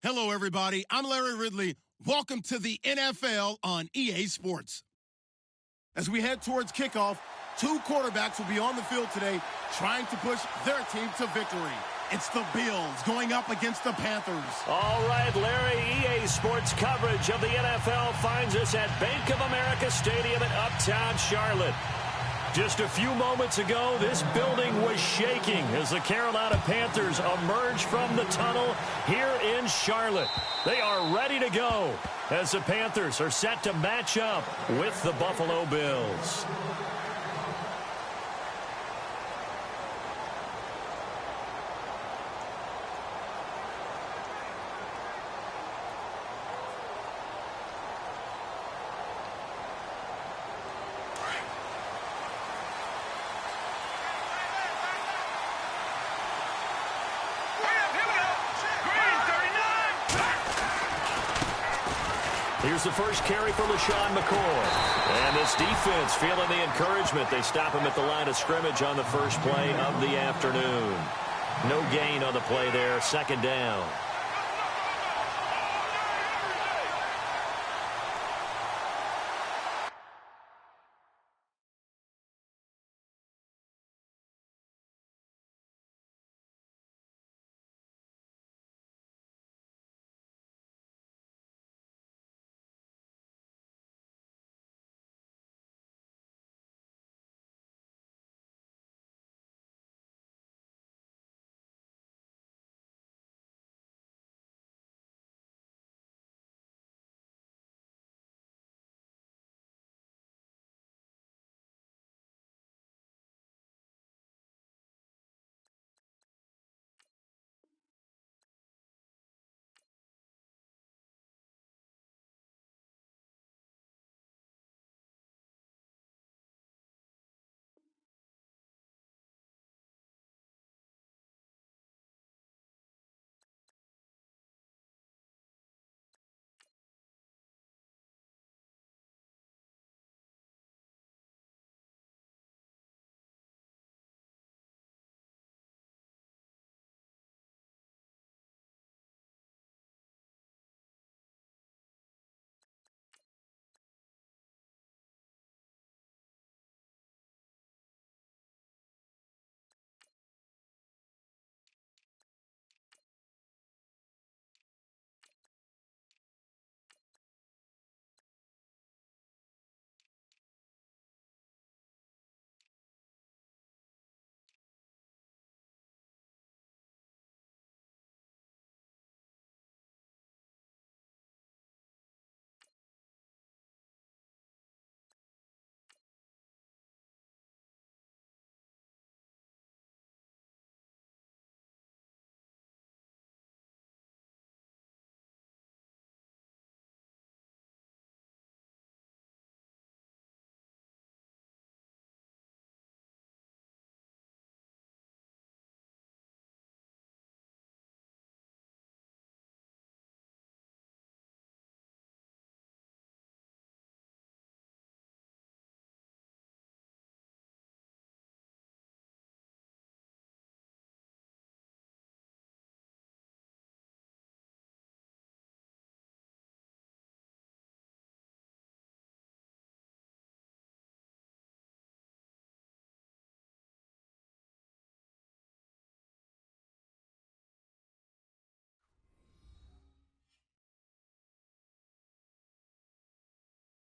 Hello, everybody. I'm Larry Ridley. Welcome to the NFL on EA Sports. As we head towards kickoff, two quarterbacks will be on the field today trying to push their team to victory. It's the Bills going up against the Panthers. All right, Larry, EA Sports coverage of the NFL finds us at Bank of America Stadium in Uptown Charlotte. Just a few moments ago, this building was shaking as the Carolina Panthers emerge from the tunnel here in Charlotte. They are ready to go as the Panthers are set to match up with the Buffalo Bills. Here's the first carry for LaShawn McCoy. And this defense feeling the encouragement. They stop him at the line of scrimmage on the first play of the afternoon. No gain on the play there. Second down.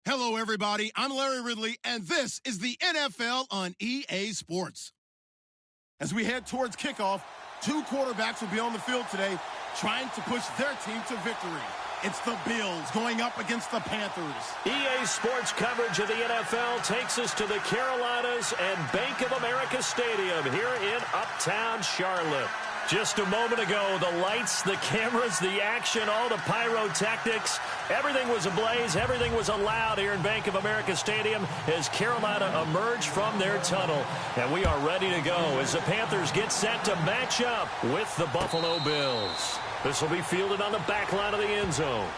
Hello, everybody. I'm Larry Ridley, and this is the NFL on EA Sports. As we head towards kickoff, two quarterbacks will be on the field today trying to push their team to victory. It's the Bills going up against the Panthers. EA Sports coverage of the NFL takes us to the Carolinas and Bank of America Stadium here in Uptown Charlotte. Just a moment ago, the lights, the cameras, the action, all the pyrotechnics, everything was ablaze, everything was allowed here in Bank of America Stadium as Carolina emerged from their tunnel. And we are ready to go as the Panthers get set to match up with the Buffalo Bills. This will be fielded on the back line of the end zone.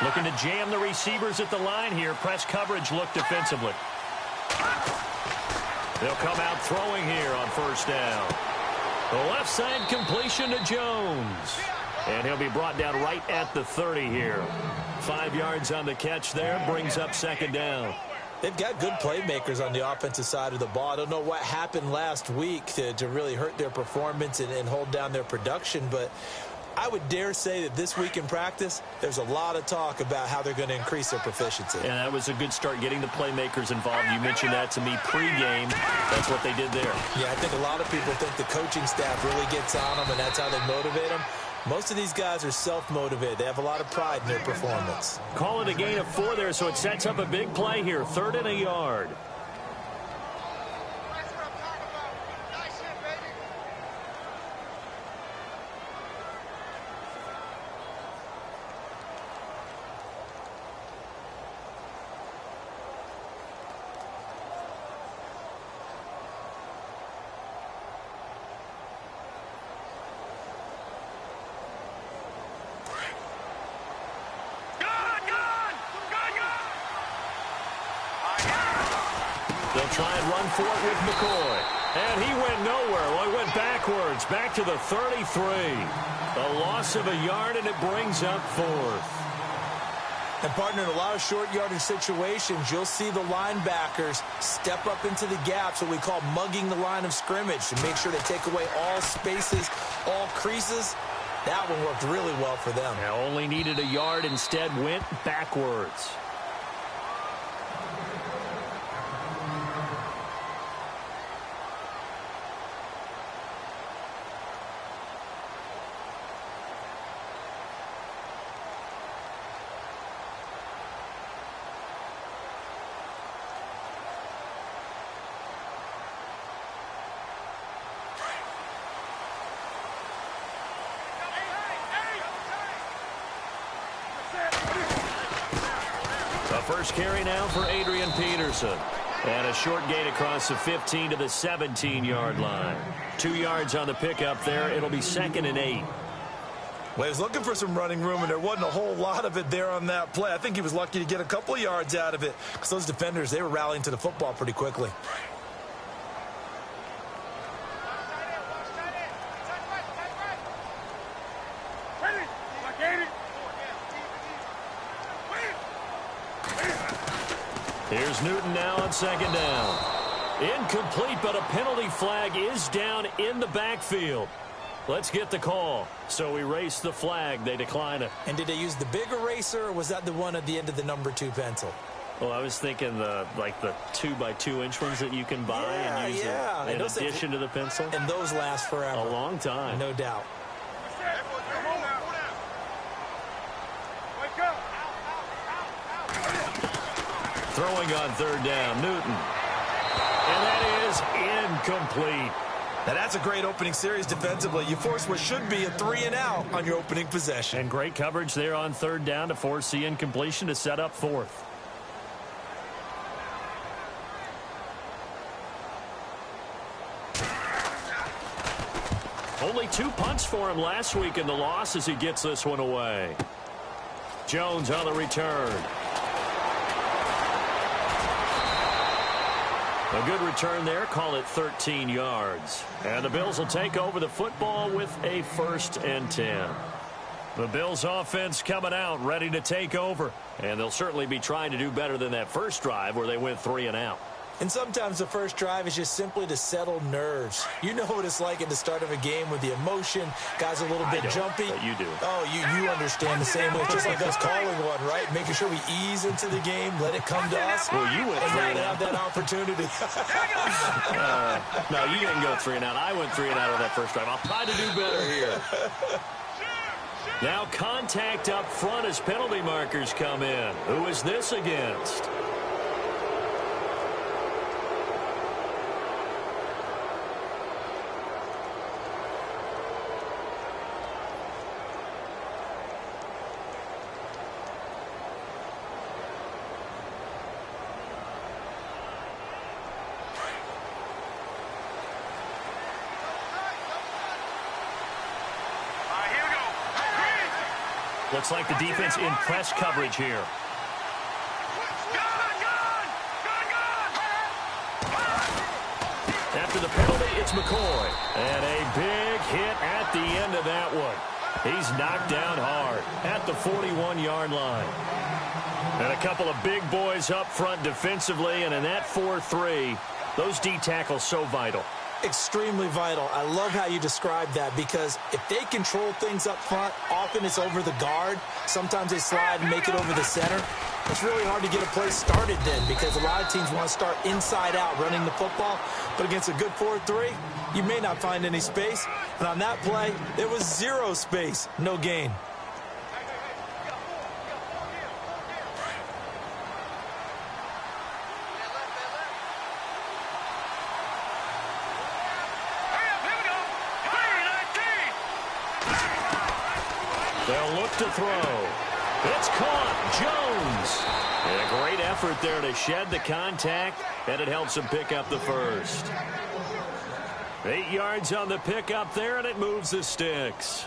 Looking to jam the receivers at the line here. Press coverage look defensively. They'll come out throwing here on first down. The left side completion to Jones. And he'll be brought down right at the 30 here. 5 yards on the catch there. Brings up second down. They've got good playmakers on the offensive side of the ball. I don't know what happened last week to really hurt their performance and hold down their production, but I would dare say that this week in practice, there's a lot of talk about how they're going to increase their proficiency. And that was a good start getting the playmakers involved. You mentioned that to me pregame. That's what they did there. Yeah, I think a lot of people think the coaching staff really gets on them, and that's how they motivate them. Most of these guys are self-motivated. They have a lot of pride in their performance. Call it a gain of 4 there, so it sets up a big play here. 3rd and a yard. They'll try and run for it with McCoy. And he went nowhere. Well, he went backwards, back to the 33. A loss of a yard, and it brings up 4th. And, partner, in a lot of short yardage situations, you'll see the linebackers step up into the gaps, what we call mugging the line of scrimmage, to make sure they take away all spaces, all creases. That one worked really well for them. Now only needed a yard, instead went backwards. First carry now for Adrian Peterson. And a short gain across the 15 to the 17-yard line. 2 yards on the pickup there. It'll be 2nd and 8. Well, he was looking for some running room, and there wasn't a whole lot of it there on that play. I think he was lucky to get a couple of yards out of it because those defenders, they were rallying to the football pretty quickly. Here's Newton now on 2nd down. Incomplete, but a penalty flag is down in the backfield. Let's get the call. So erase the flag. They decline it. And did they use the big eraser, or was that the one at the end of the number 2 pencil? Well, I was thinking the 2x2-inch ones that you can buy and use in addition to the pencil. And those last forever. A long time. No doubt. Throwing on 3rd down, Newton. And that is incomplete. Now, that's a great opening series defensively. You force what should be a 3-and-out on your opening possession. And great coverage there on 3rd down to force the incompletion to set up 4th. Only 2 punts for him last week in the loss as he gets this one away. Jones on the return. A good return there. Call it 13 yards. And the Bills will take over the football with a 1st and 10. The Bills offense coming out, ready to take over. And they'll certainly be trying to do better than that first drive where they went 3 and out. And sometimes the first drive is just simply to settle nerves. You know what it's like at the start of a game with the emotion. Guys are a little bit jumpy. But you do. Oh, you understand the same way. It's just like us calling one, right? Making sure we ease into the game, let it come to us. Well, you went 3 and out. Have that opportunity. No, you didn't go 3 and out. I went 3 and out on that first drive. I'll try to do better here. Now contact up front as penalty markers come in. Who is this against? Looks like the defense in press coverage here. After the penalty, it's McCoy. And a big hit at the end of that one. He's knocked down hard at the 41-yard line. And a couple of big boys up front defensively, and in that 4-3, those D tackles so vital. Extremely vital. I love how you describe that, because if they control things up front, often it's over the guard. Sometimes they slide and make it over the center. It's really hard to get a play started then, because a lot of teams want to start inside out running the football. But against a good 4-3, you may not find any space. And on that play, there was zero space, no gain. They'll look to throw. It's caught. Jones. And a great effort there to shed the contact, and it helps him pick up the first. 8 yards on the pickup there, and it moves the sticks.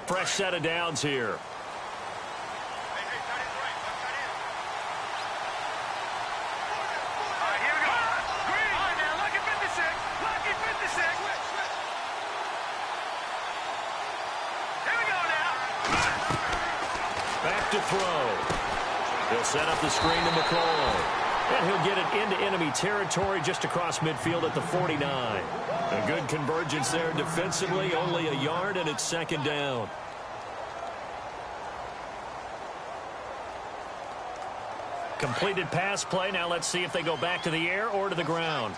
Fresh set of downs here. Back to throw. He'll set up the screen to McCoy. And he'll get it into enemy territory just across midfield at the 49. A good convergence there defensively, only a yard, and it's second down. Completed pass play. Now let's see if they go back to the air or to the ground.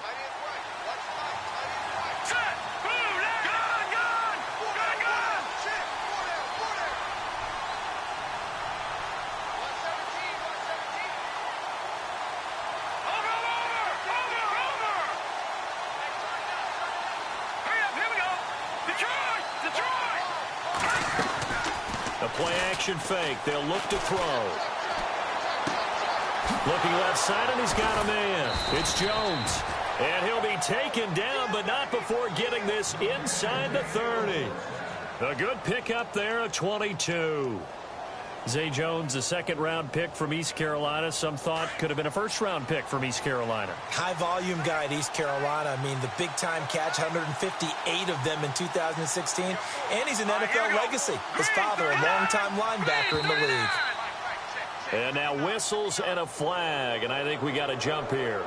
A play-action fake. They'll look to throw. Looking left side, and he's got a man. It's Jones. And he'll be taken down, but not before getting this inside the 30. A good pickup there, a 22. Zay Jones, a second-round pick from East Carolina. Some thought could have been a first-round pick from East Carolina. High-volume guy at East Carolina. I mean, the big-time catch, 158 of them in 2016. And he's an NFL legacy. His father, a long-time linebacker in the league. And now whistles and a flag, and I think we got a jump here.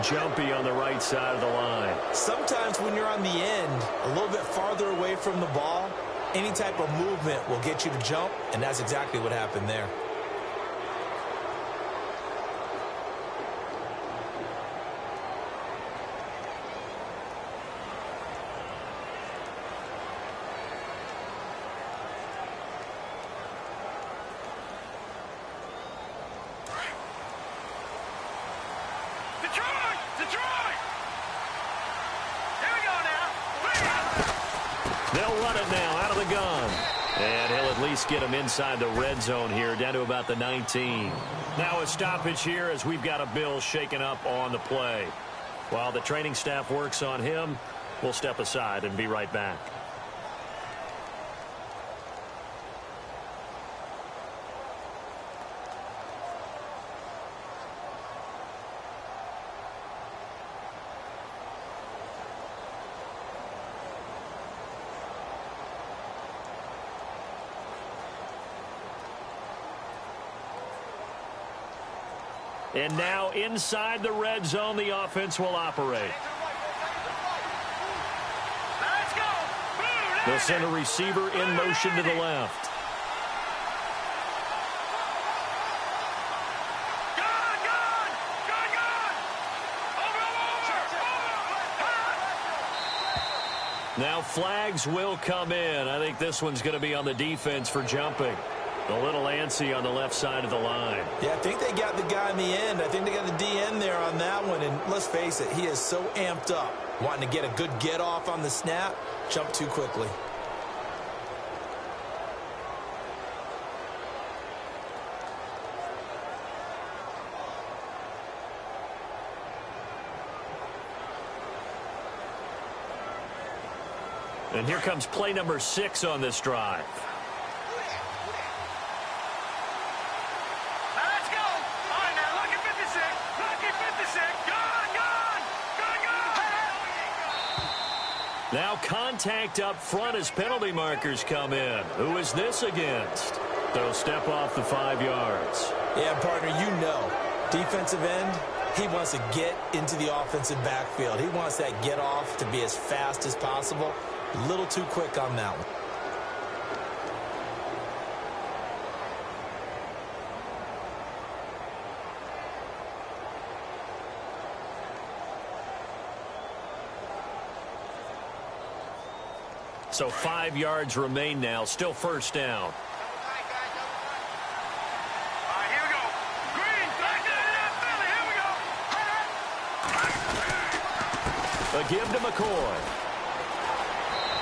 Jumpy on the right side of the line. Sometimes when you're on the end, a little bit farther away from the ball, any type of movement will get you to jump, and that's exactly what happened there. They'll run it now out of the gun. And he'll at least get him inside the red zone here, down to about the 19. Now a stoppage here as we've got a Bill shaken up on the play. While the training staff works on him, we'll step aside and be right back. And now inside the red zone, the offense will operate. They'll send a receiver in motion to the left. Now flags will come in. I think this one's going to be on the defense for jumping. A little antsy on the left side of the line. Yeah, I think they got the guy in the end. I think they got the DN there on that one. And let's face it, he is so amped up, wanting to get a good get off on the snap, jump too quickly. And here comes play number 6 on this drive. Let's go. All right, now, lucky 56. Lucky 56. Gone. Now contact up front as penalty markers come in. Who is this against? They'll step off the 5 yards. Yeah, partner, you know. Defensive end, he wants to get into the offensive backfield. He wants that get off to be as fast as possible. A little too quick on that one. So 5 yards remain now. Still first down. A give to McCoy.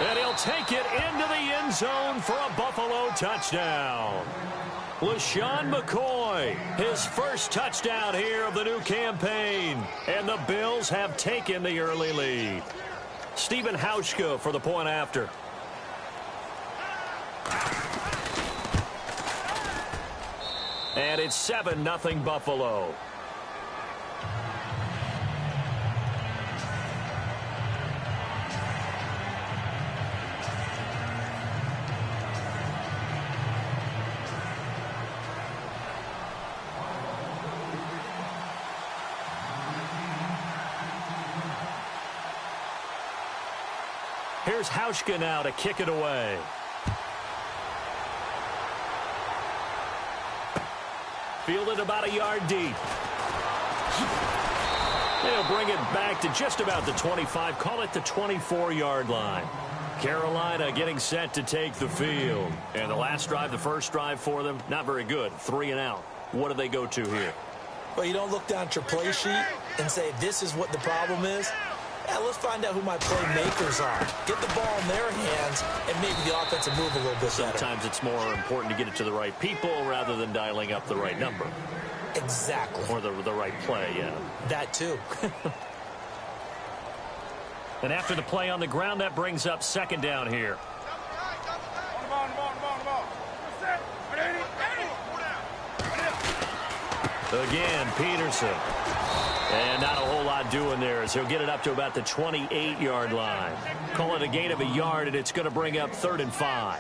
And he'll take it into the end zone for a Buffalo touchdown. LaShawn McCoy, his first touchdown here of the new campaign. And the Bills have taken the early lead. Stephen Hauschka for the point after. And it's 7-0 Buffalo. Here's Hauschka now to kick it away. Fielded about a yard deep. They'll bring it back to just about the 25. Call it the 24-yard line. Carolina getting set to take the field. And the last drive, the first drive for them, not very good. 3 and out. What do they go to here? Well, you don't look down at your play sheet and say, this is what the problem is. Yeah, let's find out who my playmakers are. Get the ball in their hands and maybe the offensive move a little bit better. Sometimes it's more important to get it to the right people rather than dialing up the right number. Exactly. Or the right play, yeah. That too. And after the play on the ground, that brings up second down here. Again, Peterson. And not a whole lot doing there as he'll get it up to about the 28-yard line. Call it a gain of a yard, and it's going to bring up 3rd and 5.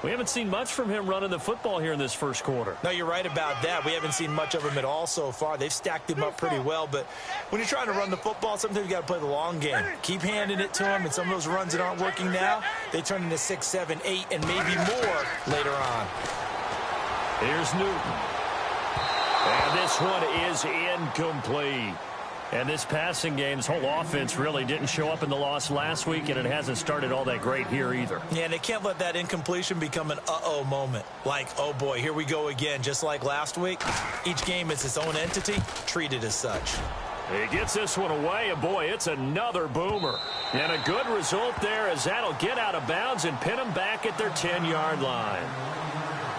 We haven't seen much from him running the football here in this first quarter. No, you're right about that. We haven't seen much of him at all so far. They've stacked him up pretty well, but when you're trying to run the football, sometimes you got to play the long game. Keep handing it to him, and some of those runs that aren't working now, they turn into 6, 7, 8, and maybe more later on. Here's Newton. And this one is incomplete. And this passing game's whole offense really didn't show up in the loss last week, and it hasn't started all that great here either. Yeah, and they can't let that incompletion become an uh-oh moment. Like, oh boy, here we go again, just like last week. Each game is its own entity, treated as such. He gets this one away, and boy, it's another boomer. And a good result there as that'll get out of bounds and pin them back at their 10-yard line.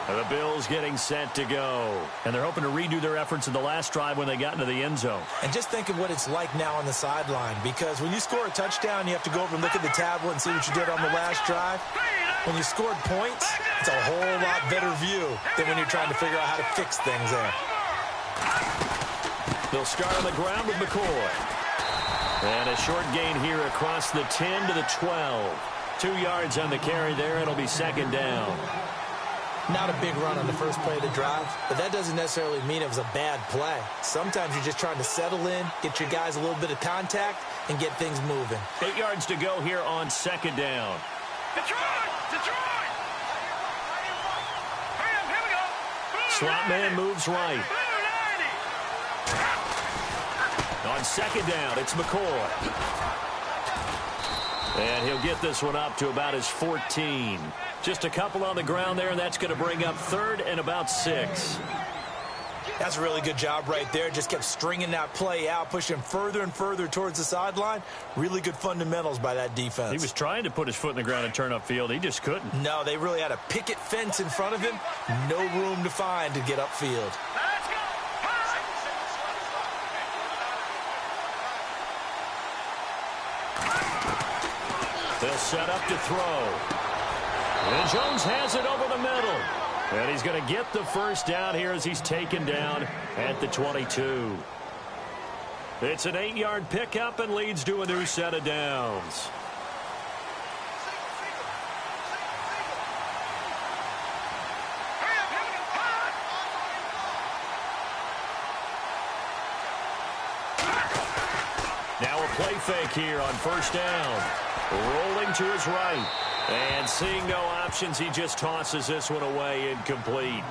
The Bills getting set to go. And they're hoping to redo their efforts in the last drive when they got into the end zone. And just think of what it's like now on the sideline, because when you score a touchdown, you have to go over and look at the tablet and see what you did on the last drive. When you scored points, it's a whole lot better view than when you're trying to figure out how to fix things there. They'll start on the ground with McCoy. And a short gain here across the 10 to the 12. 2 yards on the carry there. It'll be second down. Not a big run on the first play of the drive, but that doesn't necessarily mean it was a bad play. Sometimes you're just trying to settle in, get your guys a little bit of contact, and get things moving. 8 yards to go here on second down. Detroit! Detroit! Here we go. Slot man moves right. On second down, it's McCoy. And he'll get this one up to about his 14. Just a couple on the ground there, and that's going to bring up 3rd and about 6. That's a really good job right there. Just kept stringing that play out, pushing further and further towards the sideline. Really good fundamentals by that defense. He was trying to put his foot in the ground and turn upfield. He just couldn't. No, they really had a picket fence in front of him. No room to find to get upfield. They'll set up to throw. And Jones has it over the middle. And he's going to get the first down here as he's taken down at the 22. It's an 8-yard pickup and leads to a new set of downs. Now a play fake here on first down. Rolling to his right. And seeing no options, he just tosses this one away incomplete.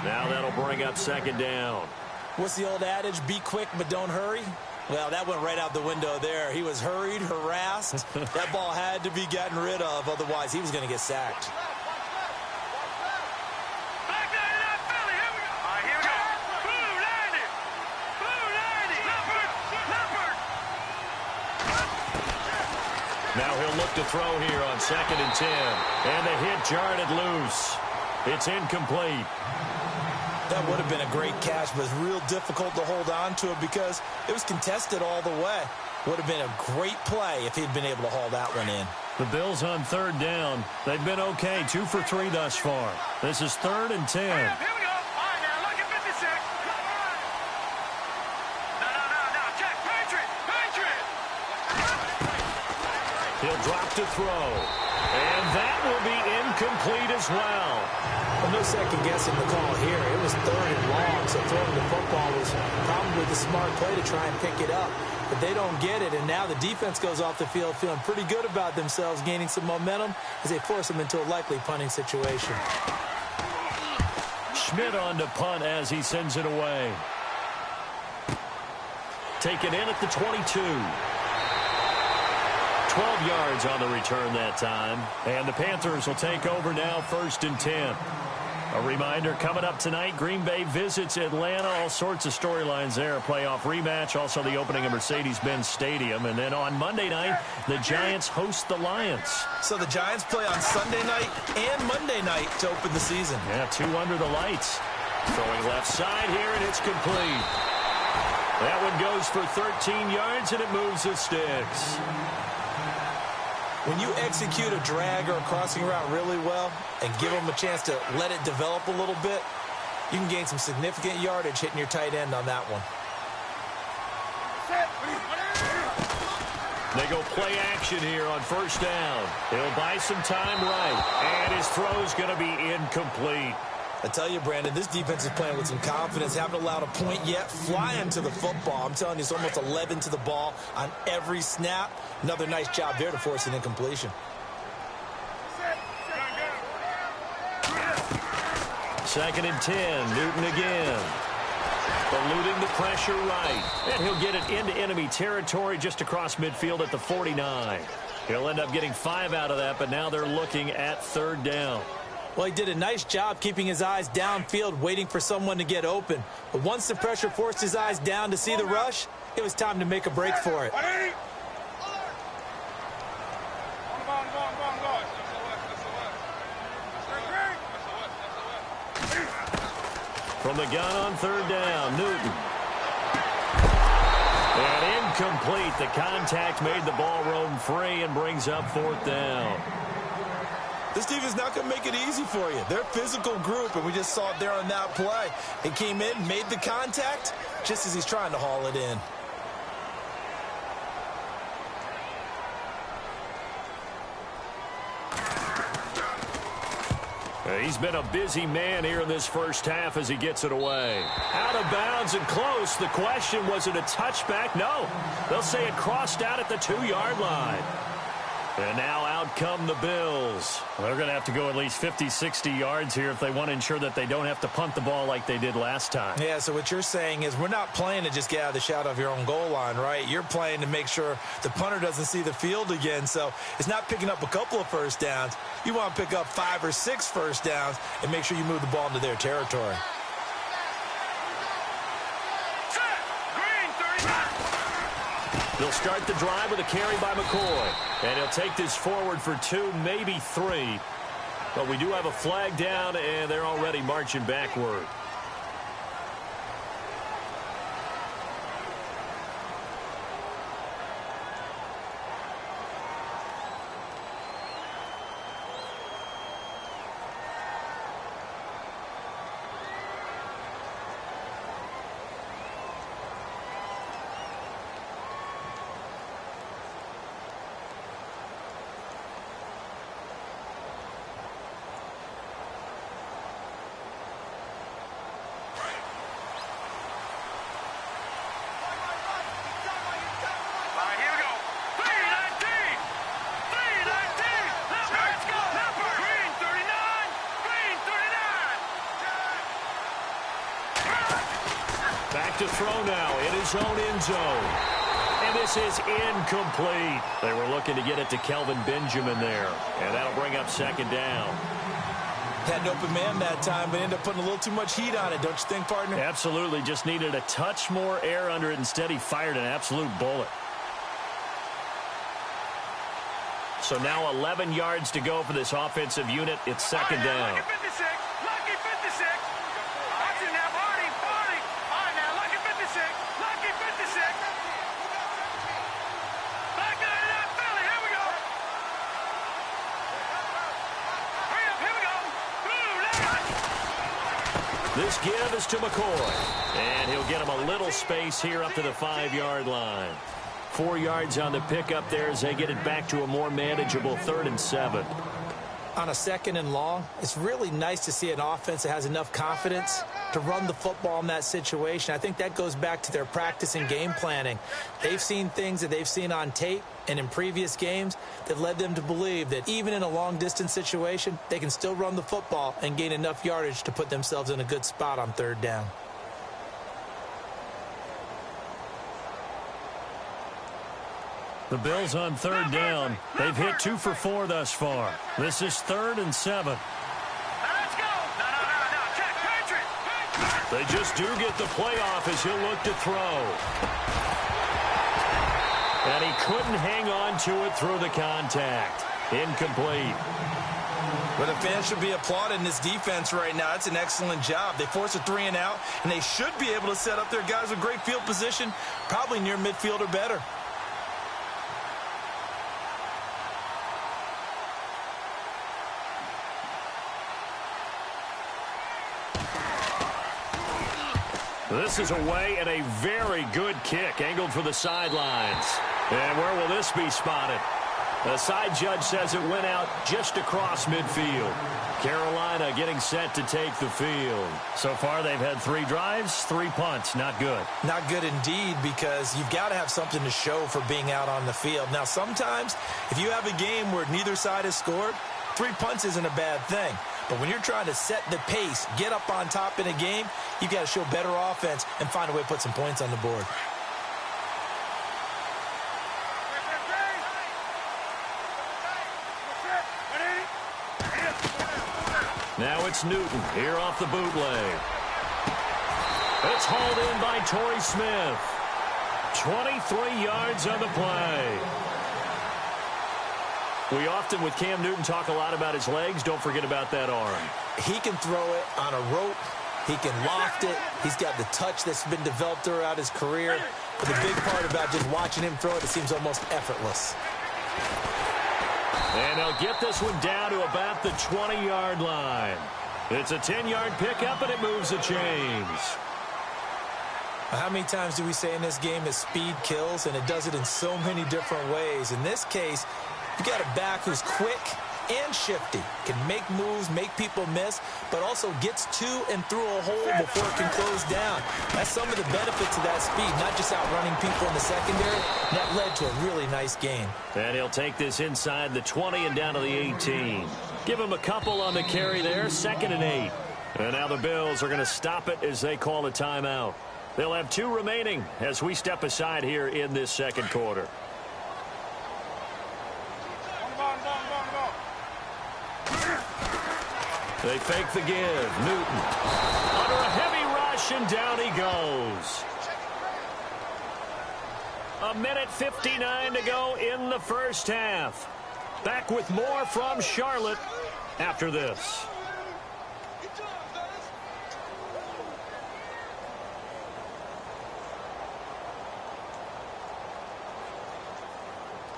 Now that'll bring up second down. What's the old adage? Be quick, but don't hurry. Well, that went right out the window there. He was hurried, harassed. That ball had to be gotten rid of. Otherwise, he was going to get sacked. Now he'll look to throw here on 2nd and 10. And the hit jarred it loose. It's incomplete. That would have been a great catch, but it's real difficult to hold on to it because it was contested all the way. Would have been a great play if he'd been able to haul that one in. The Bills on 3rd down. They've been okay, 2 for 3 thus far. This is 3rd and 10. Here we go. All right, now look at 56. No. Check. Patriot. He'll drop to throw. And that will be incomplete as well. Well, no second guessing the call here. It was 3rd and long, so throwing the football was probably the smart play to try and pick it up. But they don't get it, and now the defense goes off the field feeling pretty good about themselves, gaining some momentum as they force them into a likely punting situation. Schmidt on to punt as he sends it away. Taken in at the 22. 12 yards on the return that time. And the Panthers will take over now, 1st and 10. A reminder, coming up tonight, Green Bay visits Atlanta. All sorts of storylines there. A playoff rematch, also the opening of Mercedes-Benz Stadium. And then on Monday night, the Giants host the Lions. So the Giants play on Sunday night and Monday night to open the season. Yeah, 2 under the lights. Throwing left side here, and it's complete. That one goes for 13 yards, and it moves the sticks. When you execute a drag or a crossing route really well and give them a chance to let it develop a little bit, you can gain some significant yardage hitting your tight end on that one. They go play action here on 1st down. He'll buy some time right, and his throw's going to be incomplete. I tell you, Brandon, this defense is playing with some confidence. Haven't allowed a point yet. Flying to the football. I'm telling you, it's almost 11 to the ball on every snap. Another nice job there to force an incompletion. 2nd and 10. Newton again. Eluding the pressure right. And he'll get it into enemy territory just across midfield at the 49. He'll end up getting 5 out of that, but now they're looking at 3rd down. Well, he did a nice job keeping his eyes downfield, waiting for someone to get open. But once the pressure forced his eyes down to see the rush, it was time to make a break for it. From the gun on 3rd down, Newton. And incomplete. The contact made the ball roam free and brings up 4th down. This team is not going to make it easy for you. They're a physical group, and we just saw it there on that play. He came in, made the contact, just as he's trying to haul it in. He's been a busy man here in this first half as he gets it away. Out of bounds and close. The question, was it a touchback? No. They'll say it crossed out at the 2-yard line. And now out come the Bills. They're going to have to go at least 50, 60 yards here if they want to ensure that they don't have to punt the ball like they did last time. Yeah, so what you're saying is we're not playing to just get out of the shadow of your own goal line, right? You're playing to make sure the punter doesn't see the field again. So it's not picking up a couple of first downs. You want to pick up 5 or 6 first downs and make sure you move the ball into their territory. They'll start the drive with a carry by McCoy. And he'll take this forward for 2, maybe 3. But we do have a flag down, and they're already marching backward. Back to throw now in his own end zone. And this is incomplete. They were looking to get it to Kelvin Benjamin there. And that'll bring up second down. Had an open man that time, but ended up putting a little too much heat on it, don't you think, partner? Absolutely. Just needed a touch more air under it. Instead, he fired an absolute bullet. So now 11 yards to go for this offensive unit. It's second down. Lucky 56. Lucky 56. Watch it now, Barney. Barney. All right, now, lucky 56. Lucky 56. Back to that Philly. Here we go. Hurry up. Here we go. This give is to McCoy. And he'll get him a little space here up to the 5-yard line. 4 yards on the pickup there as they get it back to a more manageable 3rd and 7. On a 2nd and long, it's really nice to see an offense that has enough confidence to run the football in that situation. I think that goes back to their practice and game planning. They've seen things that they've seen on tape and in previous games that led them to believe that even in a long-distance situation, they can still run the football and gain enough yardage to put themselves in a good spot on 3rd down. The Bills on 3rd down. They've hit 2 for 4 thus far. This is 3rd and 7. Now let's go. No. Check. Patriot. They just do get the play off as he'll look to throw. And he couldn't hang on to it through the contact. Incomplete. But the fans should be applauding this defense right now. It's an excellent job. They force a 3 and out, and they should be able to set up their guys with great field position, probably near midfield or better. This is away and a very good kick, angled for the sidelines. And where will this be spotted? The side judge says it went out just across midfield. Carolina getting set to take the field. So far, they've had 3 drives, 3 punts. Not good. Not good indeed, because you've got to have something to show for being out on the field. Now, sometimes, if you have a game where neither side has scored, 3 punts isn't a bad thing. But when you're trying to set the pace, get up on top in a game, you've got to show better offense and find a way to put some points on the board. Now it's Newton here off the bootleg. It's hauled in by Torrey Smith. 23 yards on the play. We often, with Cam Newton, talk a lot about his legs. Don't forget about that arm. He can throw it on a rope. He can loft it. He's got the touch that's been developed throughout his career. But the big part about just watching him throw it, it seems almost effortless. And they'll get this one down to about the 20-yard line. It's a 10-yard pickup, and it moves the chains. How many times do we say in this game that speed kills, and it does it in so many different ways? In this case, you got a back who's quick and shifty, can make moves, make people miss, but also gets to and through a hole before it can close down. That's some of the benefits of that speed, not just outrunning people in the secondary. That led to a really nice game. And he'll take this inside the 20 and down to the 18. Give him a couple on the carry there, 2nd and 8. And now the Bills are going to stop it as they call a timeout. They'll have 2 remaining as we step aside here in this second quarter. They fake the give. Newton under a heavy rush, and down he goes. 1:59 to go in the first half. Back with more from Charlotte after this.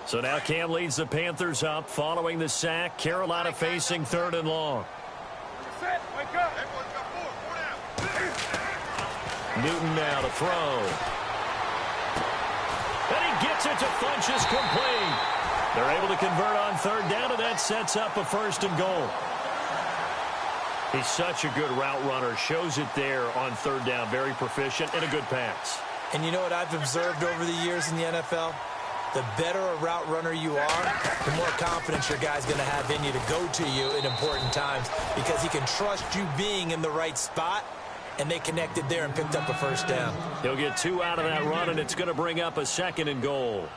So now Cam leads the Panthers up following the sack. Carolina facing 3rd and long. Newton now to throw. And he gets it to Funchess, complete. They're able to convert on 3rd down, and that sets up a 1st and goal. He's such a good route runner. Shows it there on 3rd down. Very proficient and a good pass. And you know what I've observed over the years in the NFL? The better a route runner you are, the more confidence your guy's going to have in you to go to you in important times, because he can trust you being in the right spot and they connected there and picked up a first down. He'll get 2 out of that run, and it's going to bring up a 2nd and goal.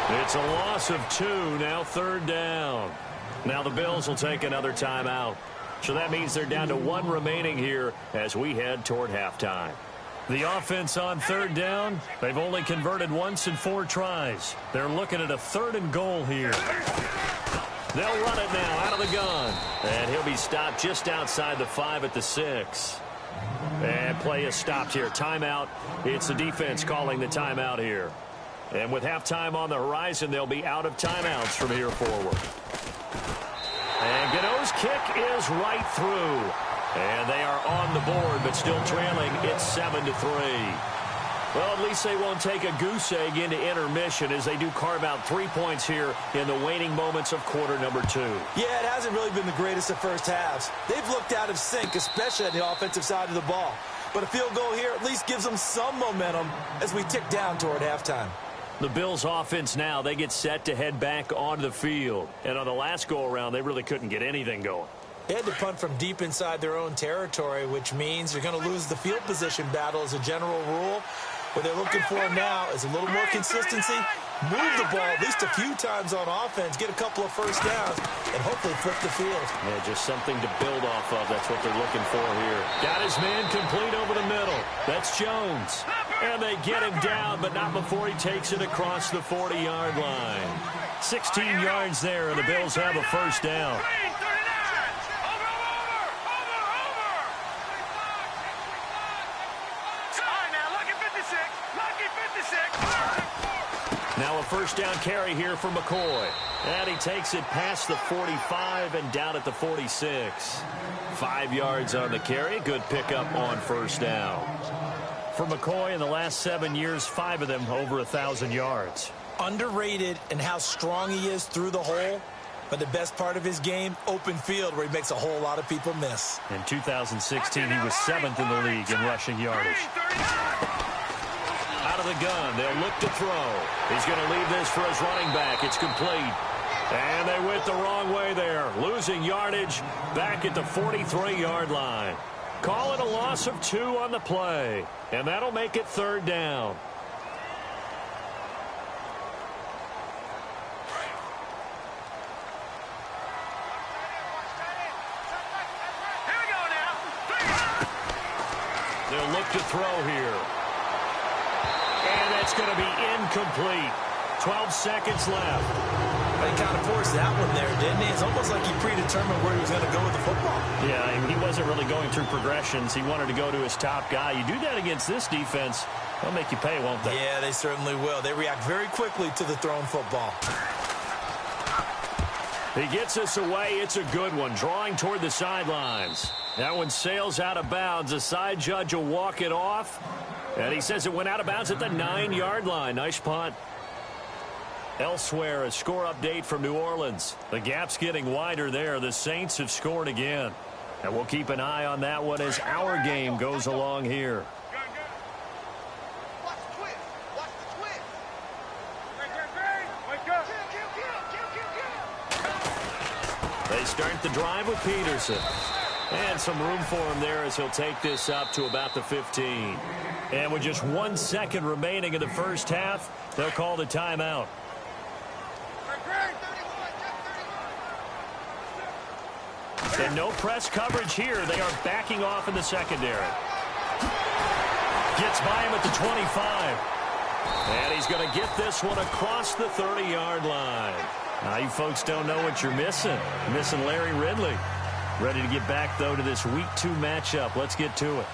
It's a loss of 2, now 3rd down. Now the Bills will take another timeout. So that means they're down to 1 remaining here as we head toward halftime. The offense on 3rd down, they've only converted once in 4 tries. They're looking at a 3rd and goal here. They'll run it now out of the gun. And he'll be stopped just outside the 5 at the 6. And play is stopped here. Timeout. It's the defense calling the timeout here. And with halftime on the horizon, they'll be out of timeouts from here forward. And Gano's kick is right through. And they are on the board, but still trailing. It's 7-3. Well, at least they won't take a goose egg into intermission as they do carve out 3 points here in the waning moments of quarter number 2. Yeah, it hasn't really been the greatest of first halves. They've looked out of sync, especially on the offensive side of the ball. But a field goal here at least gives them some momentum as we tick down toward halftime. The Bills' offense now, they get set to head back onto the field. And on the last go-around, they really couldn't get anything going. They had to punt from deep inside their own territory, which means you're going to lose the field position battle as a general rule. What they're looking for now is a little more consistency, move the ball at least a few times on offense, get a couple of first downs, and hopefully flip the field. Yeah, just something to build off of. That's what they're looking for here. Got his man complete over the middle. That's Jones. And they get him down, but not before he takes it across the 40-yard line. 16 yards there, and the Bills have a first down. Now a first down carry here for McCoy. And he takes it past the 45 and down at the 46. 5 yards on the carry. Good pickup on first down. For McCoy, in the last 7 years, 5 of them over 1,000 yards. Underrated in how strong he is through the hole. But the best part of his game, open field, where he makes a whole lot of people miss. In 2016, he was 7th in the league in rushing yardage. Out of the gun, they'll look to throw. He's going to leave this for his running back. It's complete. And they went the wrong way there. Losing yardage back at the 43-yard line. Call it a loss of 2 on the play. And that'll make it 3rd down. They'll look to throw here. And that's going to be incomplete. 12 seconds left. He kind of forced that one there, didn't he? It's almost like he predetermined where he was going to go with the football. Yeah, and he wasn't really going through progressions. He wanted to go to his top guy. You do that against this defense, they'll make you pay, won't they? Yeah, they certainly will. They react very quickly to the thrown football. He gets us away. It's a good one. Drawing toward the sidelines. That one sails out of bounds. The side judge will walk it off. And he says it went out of bounds at the 9-yard line. Nice punt. Elsewhere, a score update from New Orleans. The gap's getting wider there. The Saints have scored again. And we'll keep an eye on that one as our game goes along here. Watch the twist. Watch the twist. Wake up. They start the drive with Peterson. And some room for him there as he'll take this up to about the 15. And with just 1 second remaining in the first half, they'll call the timeout. And no press coverage here. They are backing off in the secondary. Gets by him at the 25. And he's going to get this one across the 30-yard line. Now, you folks don't know what you're missing. You're missing Larry Ridley. Ready to get back, though, to this Week 2 matchup. Let's get to it.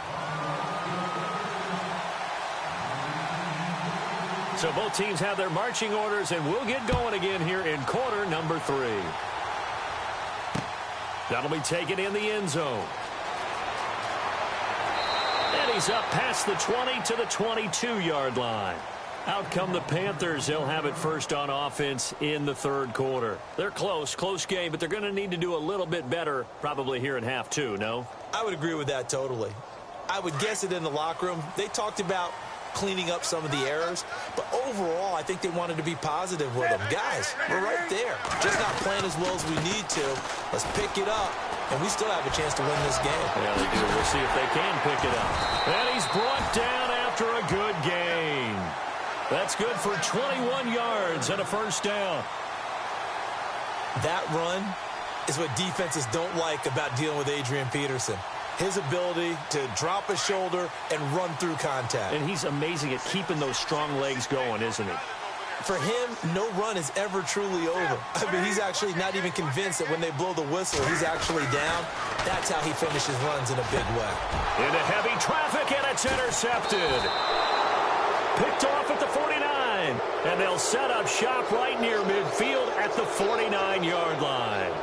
So both teams have their marching orders, and we'll get going again here in quarter number 3. That'll be taken in the end zone. And he's up past the 20 to the 22-yard line. Out come the Panthers. They'll have it first on offense in the third quarter. They're close game, but they're going to need to do a little bit better probably here in half two, no? I would agree with that totally. I would guess it in the locker room. They talked about cleaning up some of the errors, but overall, I think they wanted to be positive with them. Guys, we're right there. Just not playing as well as we need to. Let's pick it up, and we still have a chance to win this game. Yeah, they do. We'll see if they can pick it up. And he's brought down after a good gain. That's good for 21 yards and a first down. That run is what defenses don't like about dealing with Adrian Peterson. His ability to drop a shoulder and run through contact. And he's amazing at keeping those strong legs going, isn't he? For him, no run is ever truly over. I mean, he's actually not even convinced that when they blow the whistle, he's actually down. That's how he finishes runs in a big way. Into heavy traffic, and it's intercepted. Picked off at the 49. And they'll set up shop right near midfield at the 49-yard line.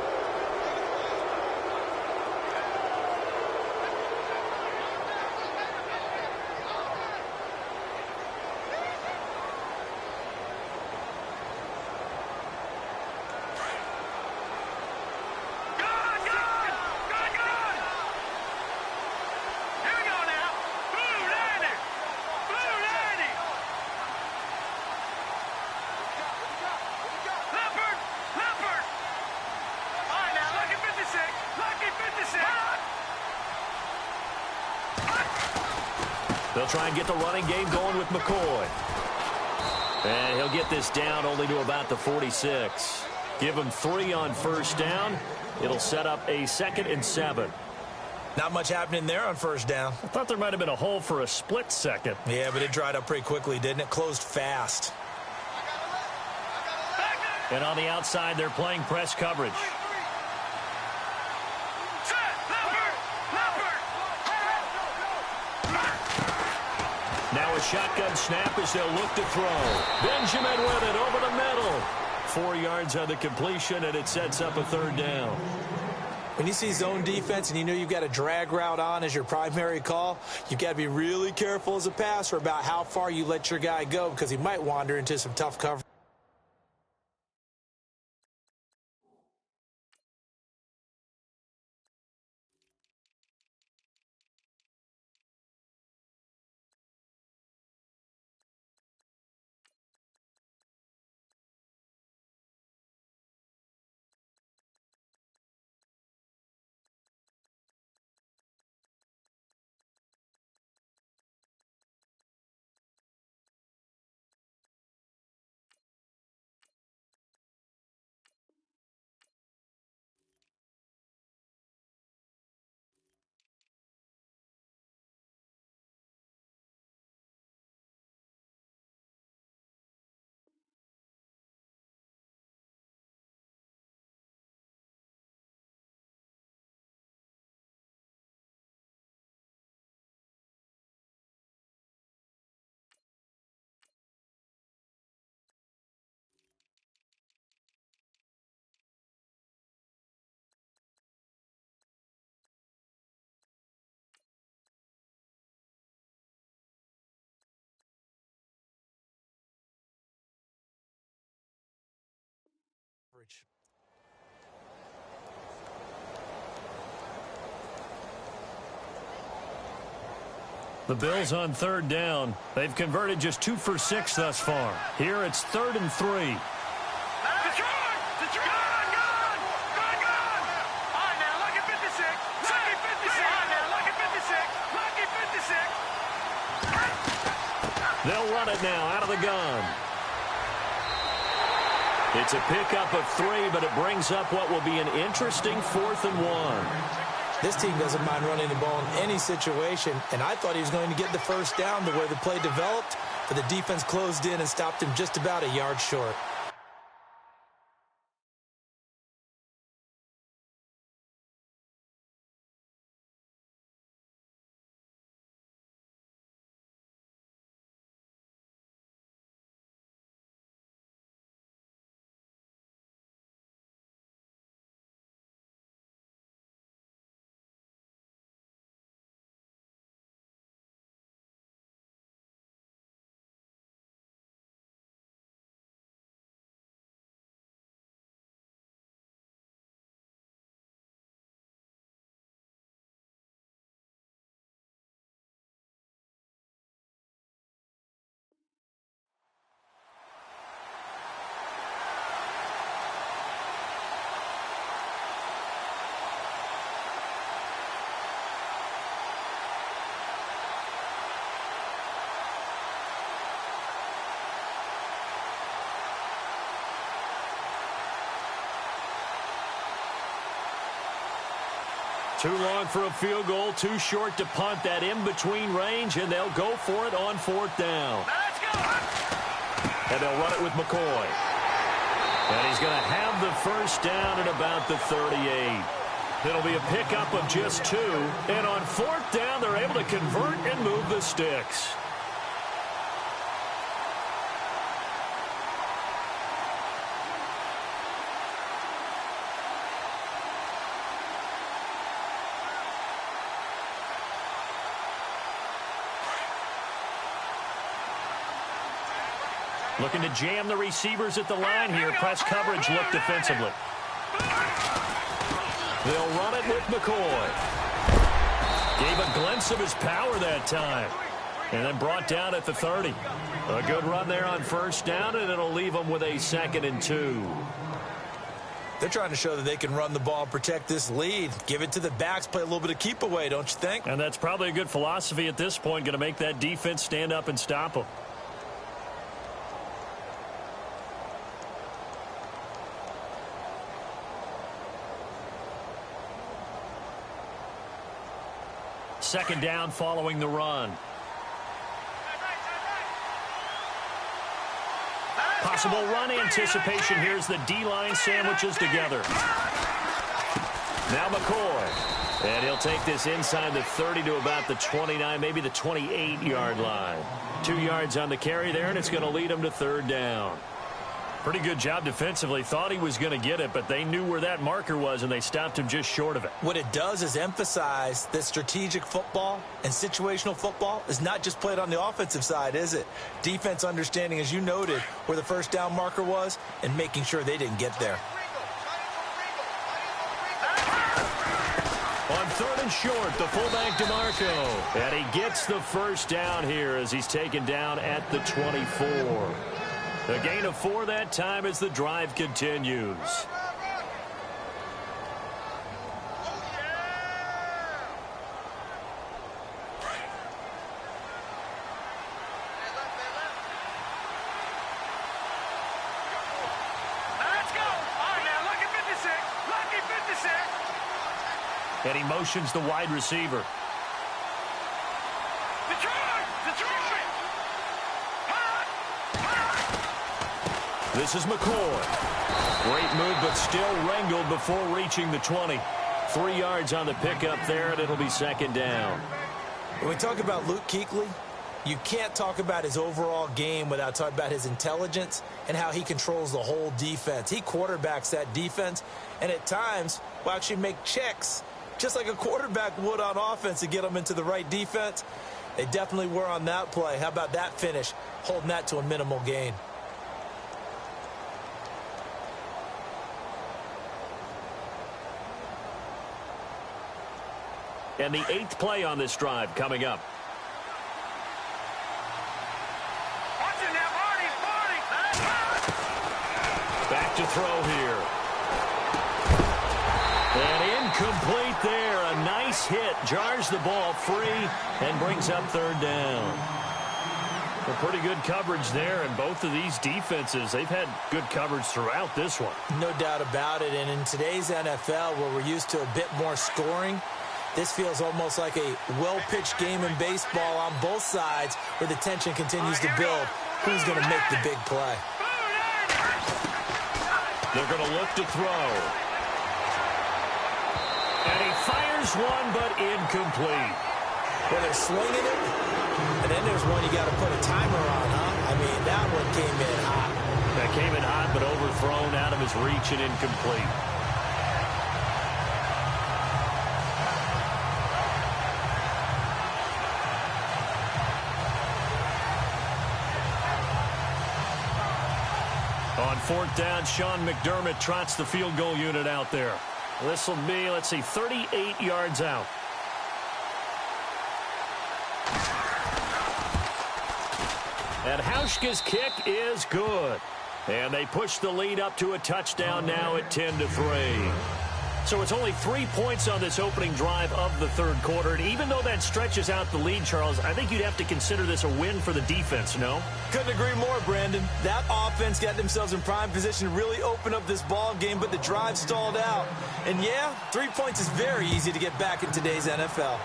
They'll try and get the running game going with McCoy. And he'll get this down only to about the 46. Give him 3 on first down. It'll set up a 2nd and 7. Not much happening there on first down. I thought there might have been a hole for a split second. Yeah, but it dried up pretty quickly, didn't it? Closed fast. And on the outside, they're playing press coverage. Now a shotgun snap as they'll look to throw. Benjamin with it over the middle. 4 yards on the completion, and it sets up a 3rd down. When you see zone defense and you know you've got a drag route on as your primary call, you've got to be really careful as a passer about how far you let your guy go because he might wander into some tough coverage. The Bills on 3rd down. They've converted just 2 for 6 thus far. Here it's 3rd and 3. They'll run it now out of the gun. It's a pickup of 3, but it brings up what will be an interesting 4th and 1. This team doesn't mind running the ball in any situation, and I thought he was going to get the first down the way the play developed, but the defense closed in and stopped him just about a yard short. Too long for a field goal, too short to punt that in-between range, and they'll go for it on 4th down. Let's go. And they'll run it with McCoy. And he's going to have the first down at about the 38. It'll be a pickup of just 2. And on 4th down, they're able to convert and move the sticks. Looking to jam the receivers at the line here. Press coverage look defensively. They'll run it with McCoy. Gave a glimpse of his power that time. And then brought down at the 30. A good run there on 1st down, and it'll leave them with a 2nd and 2. They're trying to show that they can run the ball, protect this lead. Give it to the backs, play a little bit of keep away, don't you think? And that's probably a good philosophy at this point. Going to make that defense stand up and stop them. Second down following the run. Possible run anticipation. Here's the D-line sandwiches together. Now McCoy. And he'll take this inside the 30 to about the 29, maybe the 28-yard line. 2 yards on the carry there, and it's going to lead him to 3rd down. Pretty good job defensively. Thought he was going to get it, but they knew where that marker was, and they stopped him just short of it. What it does is emphasize that strategic football and situational football is not just played on the offensive side, is it? Defense understanding, as you noted, where the 1st down marker was and making sure they didn't get there. On 3rd and short, the fullback DeMarco. And he gets the first down here as he's taken down at the 24. A gain of 4 that time as the drive continues. Let's go. All right, now, lucky 56. Lucky 56. And he motions the wide receiver. Detroit! Detroit! This is McCoy. Great move, but still wrangled before reaching the 20. 3 yards on the pickup there, and it'll be 2nd down. When we talk about Luke Kuechly, you can't talk about his overall game without talking about his intelligence and how he controls the whole defense. He quarterbacks that defense, and at times will actually make checks, just like a quarterback would on offense to get them into the right defense. They definitely were on that play. How about that finish, holding that to a minimal gain? And the 8th play on this drive coming up. Back to throw here. And incomplete there. A nice hit. Jars the ball free and brings up 3rd down. A pretty good coverage there, and both of these defenses, they've had good coverage throughout this one. No doubt about it. And in today's NFL, where we're used to a bit more scoring, this feels almost like a well-pitched game in baseball on both sides where the tension continues to build. Who's going to make the big play? They're going to look to throw. And he fires one, but incomplete. Well, they're slinging it, and then there's one you got to put a timer on, huh? I mean, that one came in hot. That came in hot, but overthrown out of his reach and incomplete. On 4th down, Sean McDermott trots the field goal unit out there. This will be, let's see, 38 yards out. And Hauschka's kick is good. And they push the lead up to a touchdown now at 10-3. So it's only 3 points on this opening drive of the third quarter. And even though that stretches out the lead, Charles, I think you'd have to consider this a win for the defense, no? Couldn't agree more, Brandon. That offense got themselves in prime position to really open up this ball game, but the drive stalled out. And yeah, 3 points is very easy to get back in today's NFL.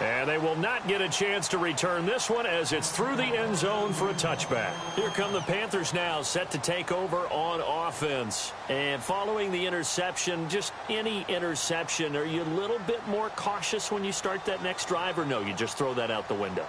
And they will not get a chance to return this one as it's through the end zone for a touchback. Here come the Panthers now, set to take over on offense. And following the interception, just any interception, are you a little bit more cautious when you start that next drive, or no, you just throw that out the window?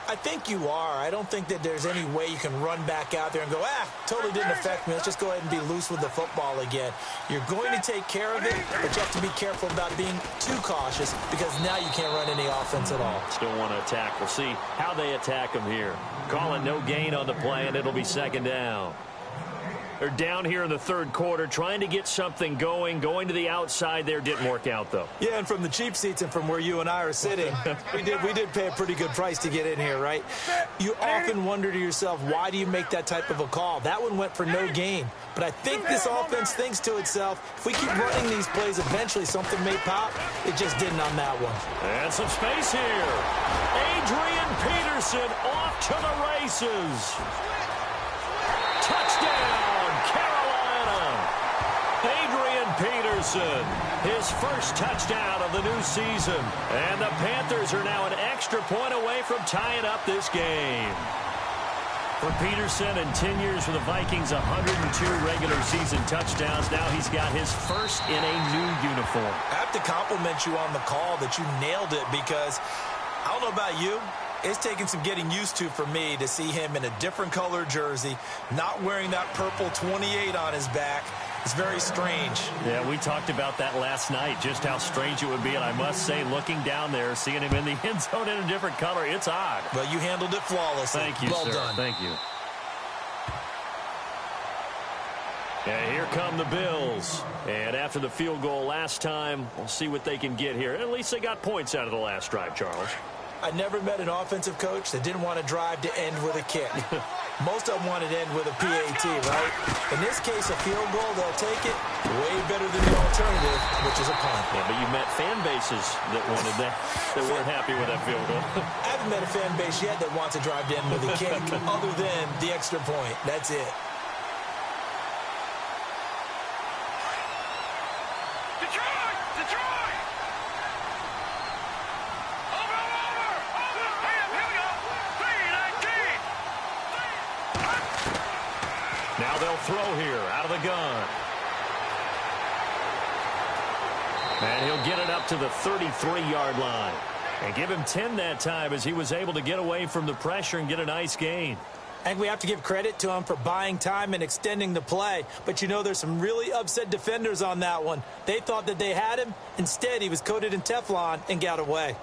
I think you are. I don't think that there's any way you can run back out there and go, totally didn't affect me. Let's just go ahead and be loose with the football again. You're going to take care of it, but you have to be careful about being too cautious because now you can't run any offense at all. Still want to attack. We'll see how they attack them here. Call it no gain on the play, and it'll be second down. They're down here in the third quarter, trying to get something going to the outside there. Didn't work out, though. Yeah, and from the cheap seats and from where you and I are sitting, we did pay a pretty good price to get in here, right? You often wonder to yourself, why do you make that type of a call? That one went for no gain. But I think this offense thinks to itself, if we keep running these plays, eventually something may pop. It just didn't on that one. And some space here. Adrian Peterson off to the races. Touchdown! Adrian Peterson, his first touchdown of the new season. And the Panthers are now an extra point away from tying up this game. For Peterson, in 10 years with the Vikings, 102 regular season touchdowns. Now he's got his first in a new uniform. I have to compliment you on the call that you nailed it because I don't know about you. It's taken some getting used to for me to see him in a different color jersey, not wearing that purple 28 on his back. It's very strange. Yeah, we talked about that last night, just how strange it would be. And I must say, looking down there, seeing him in the end zone in a different color, it's odd. Well, you handled it flawlessly. Thank you, well sir. done. Thank you. And here come the Bills. And after the field goal last time, we'll see what they can get here. At least they got points out of the last drive, Charles. I never met an offensive coach that didn't want to drive to end with a kick. Most of them wanted to end with a PAT, right? In this case, a field goal, they'll take it way better than the alternative, which is a punt. Yeah, but you met fan bases that wanted that weren't happy with that field goal. I haven't met a fan base yet that wants to drive to end with a kick other than the extra point. That's it. Now they'll throw here out of the gun. And he'll get it up to the 33-yard line. And give him 10 that time as he was able to get away from the pressure and get a nice gain. I think we have to give credit to him for buying time and extending the play. But you know there's some really upset defenders on that one. They thought that they had him. Instead, he was coated in Teflon and got away.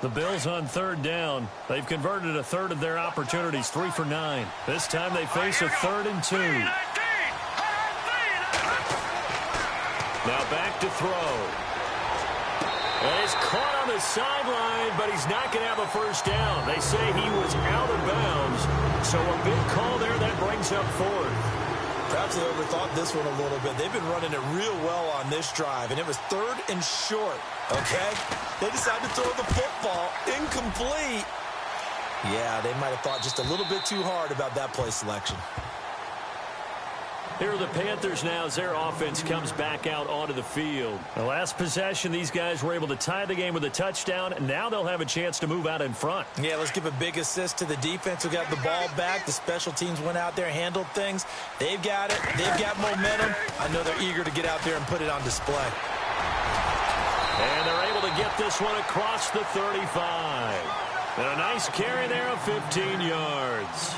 The Bills on third down. They've converted a third of their opportunities, 3 for 9. This time they face a 3rd and 2. Now back to throw. And he's caught on the sideline, but he's not going to have a first down. They say he was out of bounds. So a big call there that brings up 4th. Perhaps they overthought this one a little bit. They've been running it real well on this drive, and it was 3rd and short, okay? They decided to throw the football incomplete. Yeah, they might have thought just a little bit too hard about that play selection. Here are the Panthers now as their offense comes back out onto the field. The last possession, these guys were able to tie the game with a touchdown, and now they'll have a chance to move out in front. Yeah, let's give a big assist to the defense who got the ball back. The special teams went out there, handled things. They've got it. They've got momentum. I know they're eager to get out there and put it on display. And they're able to get this one across the 35. And a nice carry there of 15 yards.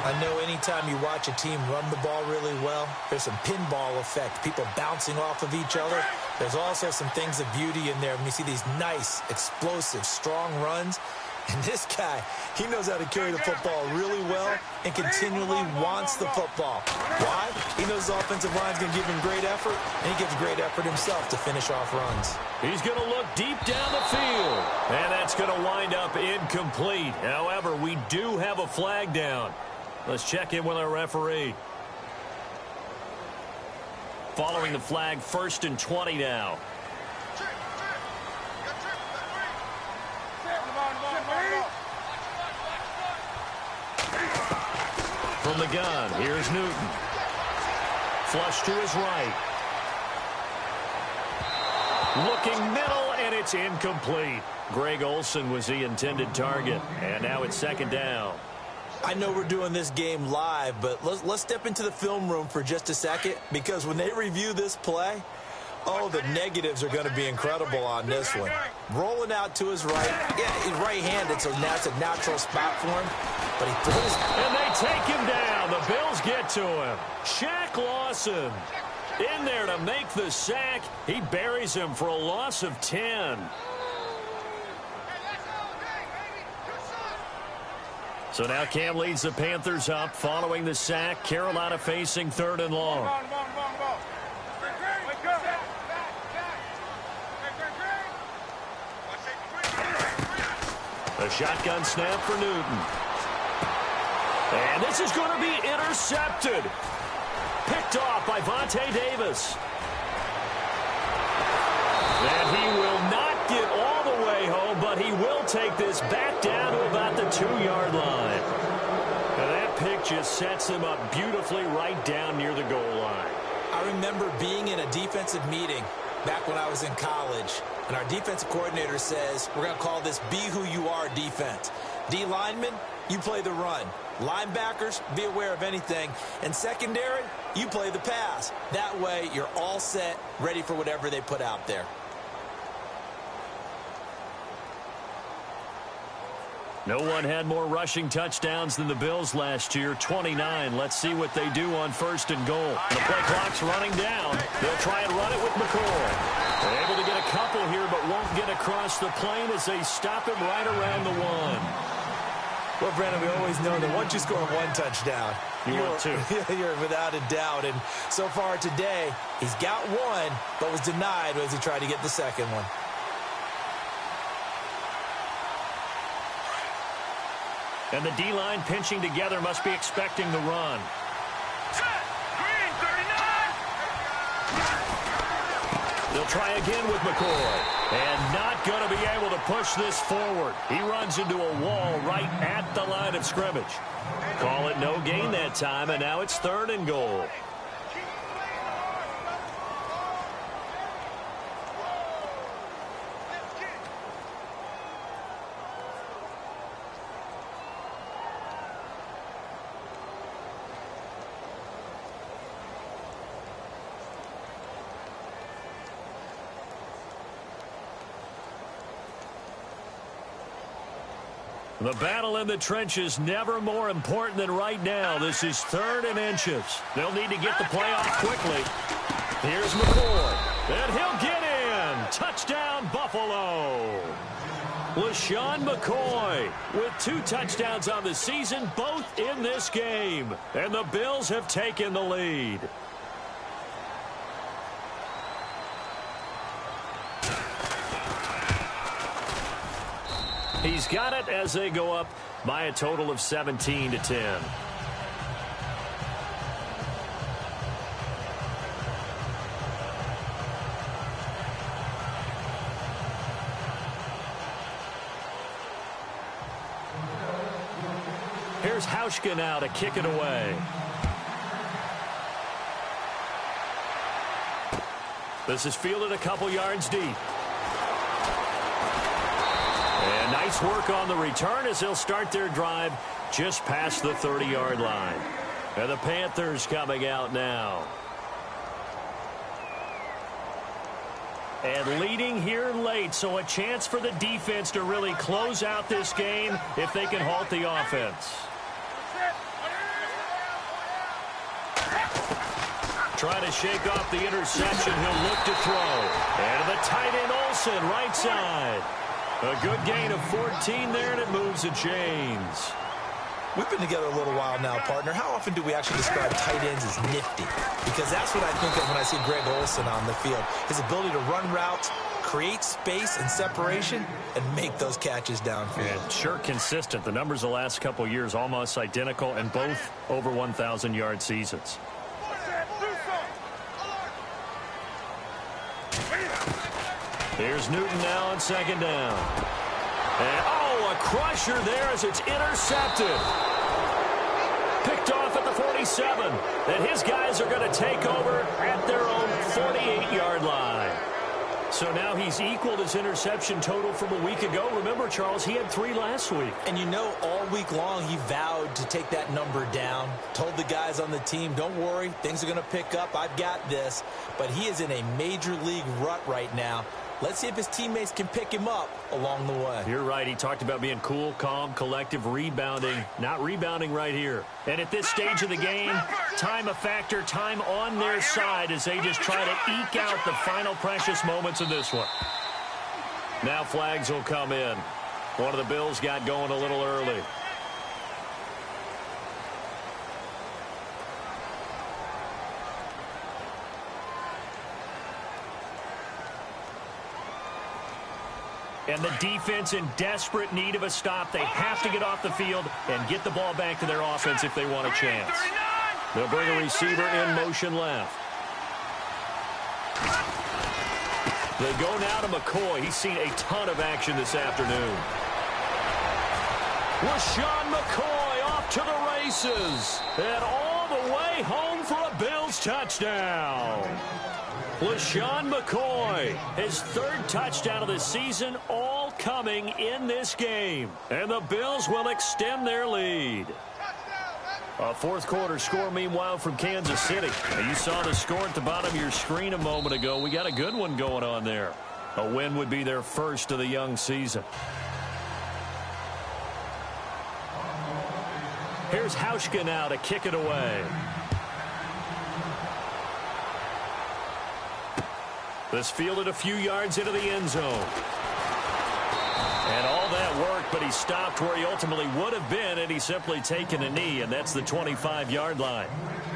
I know anytime you watch a team run the ball really well, there's some pinball effect, people bouncing off of each other. There's also some things of beauty in there when you see these nice, explosive, strong runs. And this guy, he knows how to carry the football really well and continually wants the football. Why? He knows his offensive line's going to give him great effort, and he gives great effort himself to finish off runs. He's going to look deep down the field, and that's going to wind up incomplete. However, we do have a flag down. Let's check in with our referee. Following the flag, 1st and 20 now. From the gun, here's Newton. Flush to his right. Looking middle, and it's incomplete. Greg Olsen was the intended target, and now it's 2nd down. I know we're doing this game live, but let's step into the film room for just a second, because when they review this play, oh, the negatives are going to be incredible on this one. Rolling out to his right. Yeah, he's right-handed, so that's a natural spot for him. But he throws. And they take him down. The Bills get to him. Shaq Lawson in there to make the sack. He buries him for a loss of 10. So now Cam leads the Panthers up following the sack. Carolina facing 3rd and long. A shotgun snap for Newton. And this is going to be intercepted. Picked off by Vontae Davis. And he will not get all the way home, but he will take this back down to about the 2-yard line. And that pick just sets him up beautifully right down near the goal line. I remember being in a defensive meeting back when I was in college, and our defensive coordinator says, we're going to call this Be Who You Are defense. D linemen, you play the run. Linebackers, be aware of anything. And secondary, you play the pass. That way, you're all set, ready for whatever they put out there. No one had more rushing touchdowns than the Bills last year, 29. Let's see what they do on 1st and goal. The play clock's running down. They'll try and run it with McCoy. They're able to get a couple here, but won't get across the plane as they stop him right around the 1. Well, Brandon, we always know that once you score 1 touchdown, you're 2. You're without a doubt. And so far today, he's got 1, but was denied as he tried to get the 2nd one. And the D-line pinching together must be expecting the run. They'll try again with McCoy. And not going to be able to push this forward. He runs into a wall right at the line of scrimmage. Call it no gain that time, and now it's 3rd and goal. The battle in the trenches never more important than right now. This is 3rd and inches. They'll need to get the play off quickly. Here's McCoy. And he'll get in. Touchdown, Buffalo. LaShawn McCoy with 2 touchdowns on the season, both in this game. And the Bills have taken the lead. He's got it as they go up by a total of 17-10. Here's Hauschka now to kick it away. This is fielded a couple yards deep. And nice work on the return as they'll start their drive just past the 30-yard line. And the Panthers coming out now. And leading here late, so a chance for the defense to really close out this game if they can halt the offense. Trying to shake off the interception. He'll look to throw. And the tight end Olsen, right side. A good gain of 14 there, and it moves the chains. We've been together a little while now, partner. How often do we actually describe tight ends as nifty? Because that's what I think of when I see Greg Olsen on the field. His ability to run routes, create space and separation, and make those catches downfield. And sure consistent. The numbers the last couple years almost identical, and both over 1,000-yard seasons. Here's Newton now on second down. And, a crusher there as it's intercepted. Picked off at the 47. And his guys are going to take over at their own 48-yard line. So now he's equaled his interception total from a week ago. Remember, Charles, he had 3 last week. And you know, all week long he vowed to take that number down. Told the guys on the team, don't worry, things are going to pick up. I've got this. But he is in a major league rut right now. Let's see if his teammates can pick him up along the way. You're right. He talked about being cool, calm, collective, rebounding. Not rebounding right here. And at this stage of the game, time a factor, time on their side as they just try to eke out the final precious moments of this one. Now flags will come in. One of the Bills got going a little early. And the defense in desperate need of a stop. They have to get off the field and get the ball back to their offense if they want a chance. They'll bring a receiver in motion left. They go now to McCoy. He's seen a ton of action this afternoon. LaShawn McCoy off to the races. And all the way home for a Bills touchdown. LaShawn McCoy, his 3rd touchdown of the season, all coming in this game. And the Bills will extend their lead. A 4th quarter score, meanwhile, from Kansas City. Now, you saw the score at the bottom of your screen a moment ago. We got a good one going on there. A win would be their first of the young season. Here's Hauschka now to kick it away. This fielded a few yards into the end zone. And all that work, but he stopped where he ultimately would have been, and he's simply taken a knee, and that's the 25-yard line.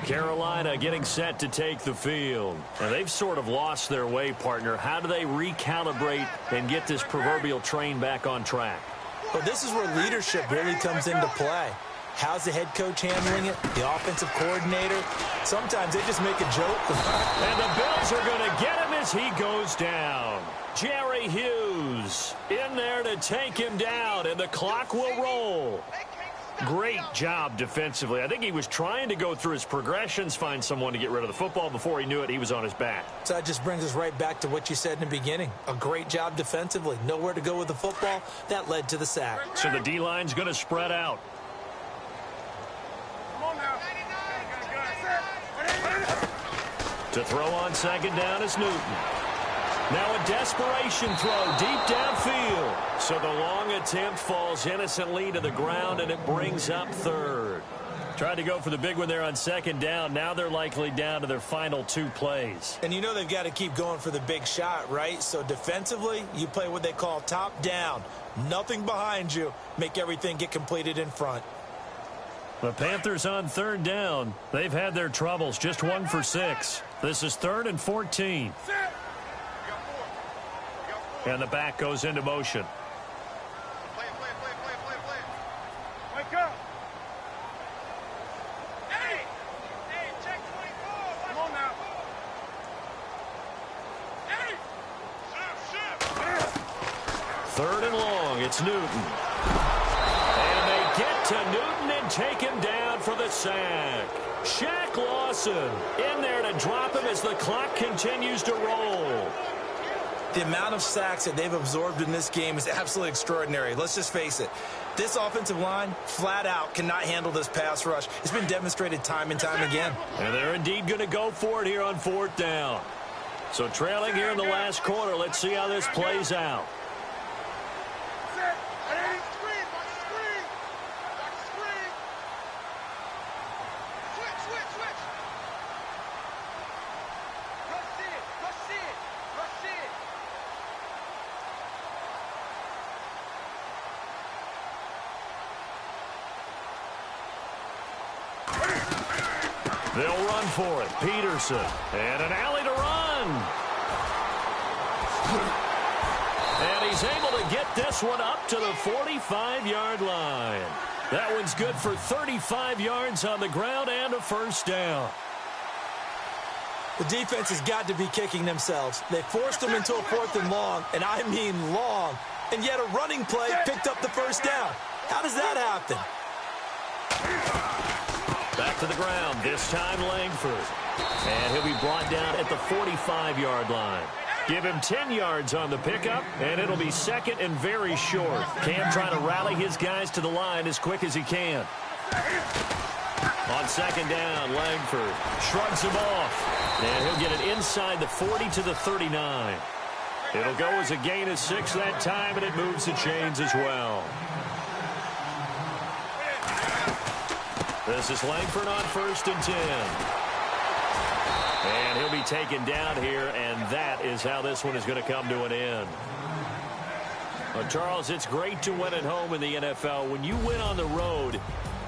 Carolina getting set to take the field. And they've sort of lost their way, partner. How do they recalibrate and get this proverbial train back on track? Well, this is where leadership really comes into play. How's the head coach handling it? The offensive coordinator? Sometimes they just make a joke. And the Bills are going to get him as he goes down. Jerry Hughes in there to take him down, and the clock will roll. Great job defensively. I think he was trying to go through his progressions, find someone to get rid of the football. Before he knew it, he was on his back. So that just brings us right back to what you said in the beginning. A great job defensively. Nowhere to go with the football. That led to the sack. So the D-line's going to spread out. To throw on second down is Newton. Now a desperation throw deep downfield. So the long attempt falls innocently to the ground, and it brings up 3rd. Tried to go for the big one there on second down. Now they're likely down to their final 2 plays. And you know they've got to keep going for the big shot, right? So defensively, you play what they call top down. Nothing behind you. Make everything get completed in front. The Panthers on 3rd down. They've had their troubles. Just 1 for 6. This is 3rd and 14. And the back goes into motion. Wake up. Hey, check 24. Come on now. Hey. 3rd and long. It's Newton. And they get to Newton and take him down for the sack. Shaq Lawson in there to drop him as the clock continues to roll. The amount of sacks that they've absorbed in this game is absolutely extraordinary. Let's just face it. This offensive line, flat out, cannot handle this pass rush. It's been demonstrated time and time again. And they're indeed going to go for it here on 4th down. So trailing here in the last quarter, let's see how this plays out. They'll run for it. Peterson. And an alley to run. And he's able to get this one up to the 45-yard line. That one's good for 35 yards on the ground and a first down. The defense has got to be kicking themselves. They forced them into a 4th and long, and I mean long. And yet a running play picked up the first down. How does that happen? Back to the ground, this time Langford. And he'll be brought down at the 45-yard line. Give him 10 yards on the pickup, and it'll be second and very short. Cam trying to rally his guys to the line as quick as he can. On second down, Langford shrugs him off. And he'll get it inside the 40 to the 39. It'll go as a gain of 6 that time, and it moves the chains as well. This is Langford on 1st and 10. And he'll be taken down here, and that is how this one is going to come to an end. Well, Charles, it's great to win at home in the NFL. When you win on the road,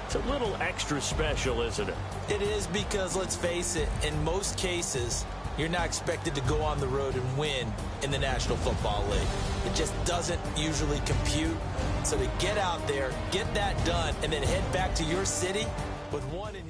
it's a little extra special, isn't it? It is, because, let's face it, in most cases, you're not expected to go on the road and win in the National Football League. It just doesn't usually compute. So to get out there, get that done, and then head back to your city with one in